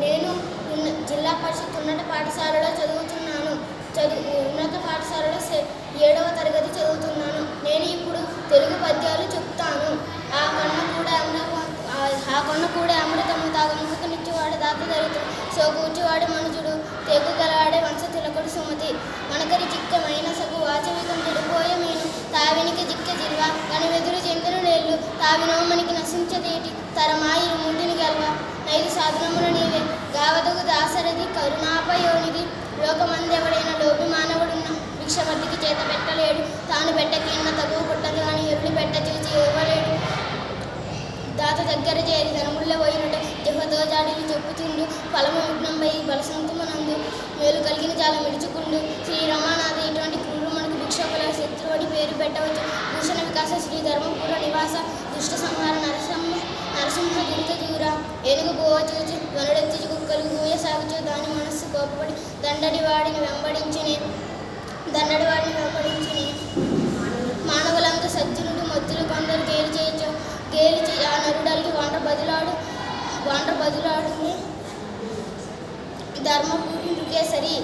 నేను జిల్లా పరిషత్ ఉన్నత పాఠశాలలో చదువుతున్నాను. ఉన్నత పాఠశాలలో 7వ తరగతి చదువుతున్నాను. నేను ఇప్పుడు తెలుగు పద్యాలు చెప్తాను. ఆ కొన్న కూడా అమృతము తాగముఖకు నిచ్చువాడు దాత దరిద్రుడు సోకూర్చువాడు మనుజుడు తెగుగలాడే వంశ తిలకుడు సుమతి మనకరి చిక్కమైన సగు వాచవికం చెడిపోయే మీను తావినికి జిక్క జిల్వ కనివెదురు చెందును నేళ్ళు తావినోమనికి నశించదేటి తరమాయిరు ముండిని గెలవ నైదు సాధనముల నీవే గావదగు దాసరది కరుణాపయోనిది లోకమందెవడైన లోపి మానవుడున్న భిక్షవర్తికి చేత పెట్టలేడు తాను పెట్టకిన్న తగువ పుట్టదు అని ఎరుడి పెట్ట చూచి ఇవ్వలేడు దాత దగ్గర చేరి ధనముళ్ళ పోయినట్టు జహతో జాడిని చెప్పుతుండు ఫలము విఘ్నంపై బలసంతమునందు మేలు కలిగిన చాలా మిడుచుకుండు శ్రీ రమానాథ ఇటువంటి క్రూరు మనకు భిక్షకుల శత్రువుడి పేరు పెట్టవచ్చు భూషణ వికాస శ్రీ ధర్మపుర నివాస దుష్ట సంహార నరసింహ దురిత దూర ఏనుగు గోవ చూచి వనడెత్తి కుక్కలు గూయ సాగుచు దాని మనస్సు కోపపడి దండడి వాడిని వెంబడించినే మానవులంతా సజ్జనుడు మొత్తులు కొందరు గేలి ఆ నరుడలికి వాండ్ర బదులాడు ధర్మపురి నృకేసరి